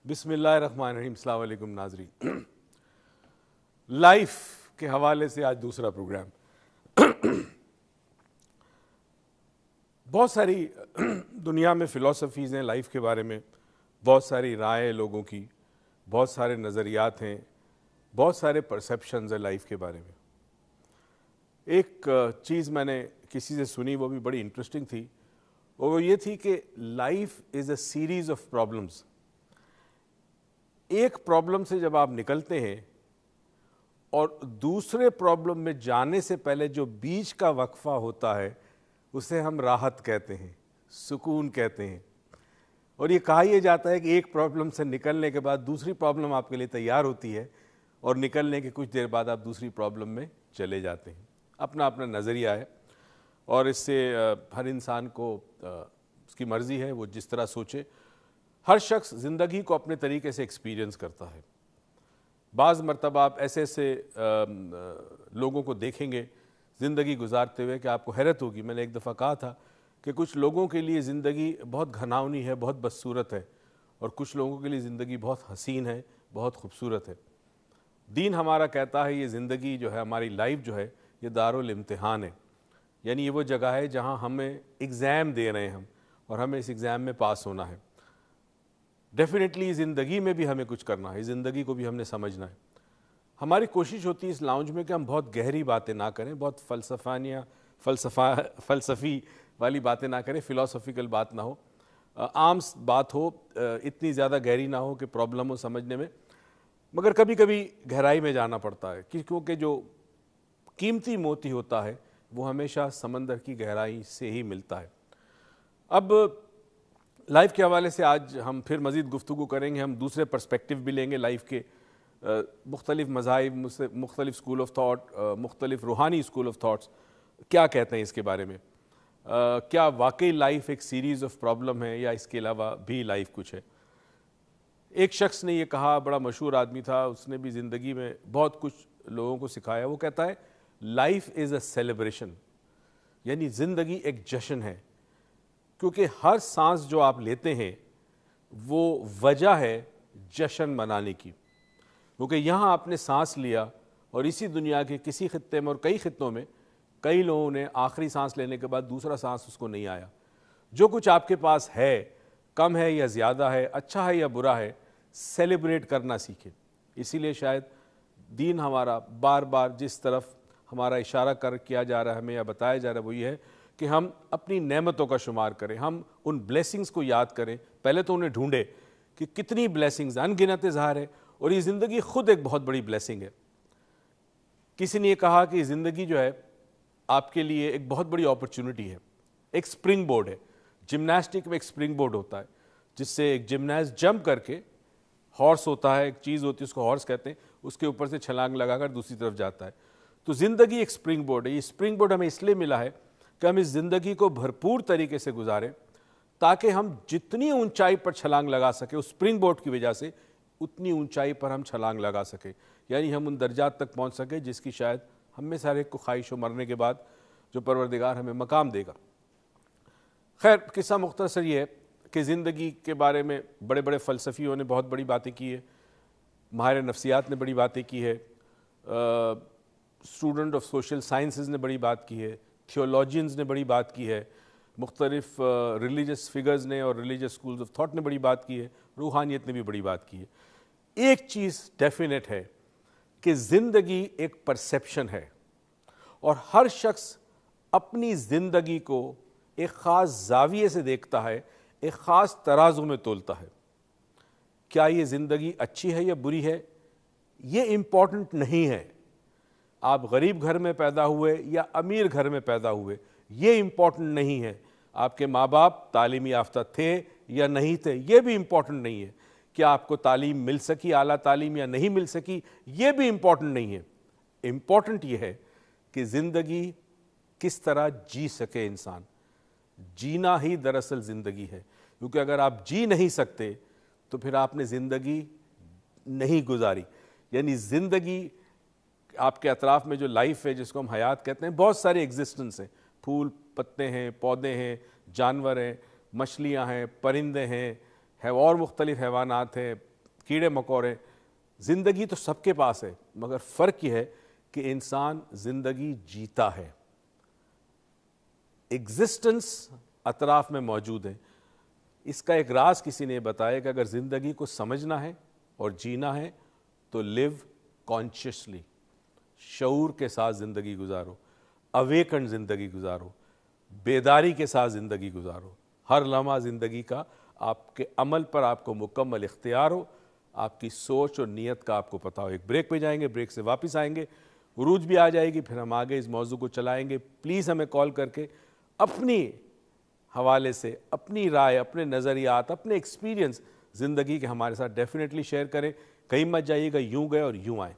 بسم اللہ الرحمن الرحیم. السلام علیکم ناظرین. لائف کے حوالے سے آج دوسرا پروگرام. بہت ساری دنیا میں فلسفیز ہیں لائف کے بارے میں, بہت ساری رائے لوگوں کی, بہت سارے نظریات ہیں, بہت سارے پرسیپشنز ہیں لائف کے بارے میں. ایک چیز میں نے کسی سے سنی, وہ بھی بڑی انٹرسٹنگ تھی, اور وہ یہ تھی کہ life is a series of problems. ایک پرابلم سے جب آپ نکلتے ہیں اور دوسرے پرابلم میں جانے سے پہلے جو بیچ کا وقفہ ہوتا ہے اسے ہم راحت کہتے ہیں, سکون کہتے ہیں. اور یہ کہا یہ جاتا ہے کہ ایک پرابلم سے نکلنے کے بعد دوسری پرابلم آپ کے لیے تیار ہوتی ہے, اور نکلنے کے کچھ دیر بعد آپ دوسری پرابلم میں چلے جاتے ہیں. اپنا اپنا نظریہ ہے, اور اس سے ہر انسان کو اس کی مرضی ہے وہ جس طرح سوچے. ہر شخص زندگی کو اپنے طریقے سے ایکسپیرینس کرتا ہے. بعض مرتبہ آپ ایسے ایسے لوگوں کو دیکھیں گے زندگی گزارتے ہوئے کہ آپ کو حیرت ہوگی. میں نے ایک دفعہ کہا تھا کہ کچھ لوگوں کے لیے زندگی بہت گھناؤنی ہے, بہت بدصورت ہے, اور کچھ لوگوں کے لیے زندگی بہت حسین ہے, بہت خوبصورت ہے. دین ہمارا کہتا ہے یہ زندگی جو ہے, ہماری لائف جو ہے, یہ دارالامتحان ہے. یعنی یہ وہ جگہ ہے جہاں ہمیں ایگزام دے رہے ہیں ہم, اور ہمیں اس ایگزام میں پاس ہونا ہے. ڈیفینیٹلی زندگی میں بھی ہمیں کچھ کرنا ہے, زندگی کو بھی ہم نے سمجھنا ہے. ہماری کوشش ہوتی ہے اس لاؤنج میں کہ ہم بہت گہری باتیں نہ کریں, بہت فلسفی والی باتیں نہ کریں, فلاسفیکل بات نہ ہو, عام بات ہو, اتنی زیادہ گہری نہ ہو کہ پرابلم ہو سمجھنے میں. مگر کبھی کبھی گہرائی میں جانا پڑتا ہے, کیونکہ جو قیمتی موتی ہوتا ہے وہ ہمیشہ سمندر کی گہرائی سے ہی ملتا ہے. اب لائف کے حوالے سے آج ہم پھر مزید گفتگو کریں گے. ہم دوسرے پرسپیکٹیو بھی لیں گے لائف کے, مختلف مذاہب, مختلف اسکول آف تھاٹ, مختلف روحانی اسکول آف تھاٹس کیا کہتے ہیں اس کے بارے میں. کیا واقعی لائف ایک سیریز آف پرابلم ہے, یا اس کے علاوہ بھی لائف کچھ ہے. ایک شخص نے یہ کہا, بڑا مشہور آدمی تھا, اس نے بھی زندگی میں بہت کچھ لوگوں کو سکھایا. وہ کہتا ہے لائف از اے سیلیبریشن, یعنی زندگی ایک جشن ہے. کیونکہ ہر سانس جو آپ لیتے ہیں وہ وجہ ہے جشن منانے کی. کیونکہ یہاں آپ نے سانس لیا, اور اسی دنیا کے کسی خطے میں اور کئی خطوں میں کئی لوگوں نے آخری سانس لینے کے بعد دوسرا سانس اس کو نہیں آیا. جو کچھ آپ کے پاس ہے, کم ہے یا زیادہ ہے, اچھا ہے یا برا ہے, سیلیبریٹ کرنا سیکھیں. اسی لیے شاید دین ہمارا بار بار جس طرف ہمارا اشارہ کیا جا رہا ہے ہمیں, یا بتایا جا رہا ہے, وہ یہ ہے کہ ہم اپنی نعمتوں کا شمار کریں, ہم ان بلیسنگز کو یاد کریں. پہلے تو انہیں ڈھونڈے کہ کتنی بلیسنگز, ان گنت اظہار ہے, اور یہ زندگی خود ایک بہت بڑی بلیسنگ ہے. کسی نے یہ کہا کہ زندگی جو ہے آپ کے لیے ایک بہت بڑی اپرچونٹی ہے, ایک سپرنگ بورڈ ہے. جمناسٹک میں ایک سپرنگ بورڈ ہوتا ہے جس سے ایک جمناسٹ جمپ کر کے, ہارس ہوتا ہے, ایک چیز ہوتی ہے اس کو ہارس کہتے ہیں, اس کے اوپر سے چھلانگ لگا کر دوسری طرف جاتا ہے. تو زندگی ایک سپرنگ بورڈ ہے. یہ سپرنگ بورڈ ہمیں اس لیے ملا ہے کہ ہم اس زندگی کو بھرپور طریقے سے گزاریں, تاکہ ہم جتنی اونچائی پر چھلانگ لگا سکیں اس سپرنگ بورڈ کی وجہ سے, اتنی اونچائی پر ہم چھلانگ لگا سکیں. یعنی ہم ان درجات تک پہنچ سکیں جس کی شاید ہم میں سارے کو خواہش ہو مرنے کے بعد, جو پروردگار ہمیں مقام دے گا. خیر, قصہ مختصر یہ ہے کہ زندگی کے بارے میں بڑے بڑے فلسفیوں نے بہت بڑی باتیں کی ہے, ماہر نفسیات نے بڑی باتیں کی ہے, اسٹوڈنٹ آف سوشل سائنسز نے بڑی بات کی ہے, تھیولوجینز نے بڑی بات کی ہے, مختلف ریلیجس فگرز نے اور ریلیجس اسکولز آف تھاٹ نے بڑی بات کی ہے, روحانیت نے بھی بڑی بات کی ہے. ایک چیز ڈیفینیٹ ہے کہ زندگی ایک پرسیپشن ہے, اور ہر شخص اپنی زندگی کو ایک خاص زاویے سے دیکھتا ہے, ایک خاص ترازو میں تولتا ہے. کیا یہ زندگی اچھی ہے یا بری ہے, یہ امپورٹنٹ نہیں ہے. آپ غریب گھر میں پیدا ہوئے یا امیر گھر میں پیدا ہوئے, یہ امپورٹنٹ نہیں ہے. آپ کے ماں باپ تعلیمی یافتہ تھے یا نہیں تھے, یہ بھی امپورٹنٹ نہیں ہے. کیا آپ کو تعلیم مل سکی, اعلیٰ تعلیم, یا نہیں مل سکی, یہ بھی امپورٹنٹ نہیں ہے. امپورٹنٹ یہ ہے کہ زندگی کس طرح جی سکے انسان. جینا ہی دراصل زندگی ہے, کیونکہ اگر آپ جی نہیں سکتے تو پھر آپ نے زندگی نہیں گزاری. یعنی زندگی آپ کے اطراف میں جو لائف ہے جس کو ہم حیات کہتے ہیں, بہت سارے ایگزسٹنس ہیں, پھول پتے ہیں, پودے ہیں, جانور ہیں, مچھلیاں ہیں, پرندے ہیں, اور مختلف حیوانات ہیں, کیڑے مکوڑے. زندگی تو سب کے پاس ہے, مگر فرق یہ ہے کہ انسان زندگی جیتا ہے. ایگزسٹنس اطراف میں موجود ہے. اس کا ایک راز کسی نے بتایا کہ اگر زندگی کو سمجھنا ہے اور جینا ہے تو لیو کانشیسلی, شعور کے ساتھ زندگی گزارو, اویکن زندگی گزارو, بیداری کے ساتھ زندگی گزارو. ہر لمحہ زندگی کا آپ کے عمل پر آپ کو مکمل اختیار ہو, آپ کی سوچ اور نیت کا آپ کو پتہ ہو. ایک بریک پہ جائیں گے, بریک سے واپس آئیں گے, عروج بھی آ جائے گی, پھر ہم آگے اس موضوع کو چلائیں گے. پلیز ہمیں کال کر کے اپنی حوالے سے اپنی رائے, اپنے نظریات, اپنے ایکسپیرینس زندگی کے ہمارے ساتھ ڈیفینیٹلی شیئر کریں. کہیں مت جائیے گا, یوں گئے اور یوں آئیں.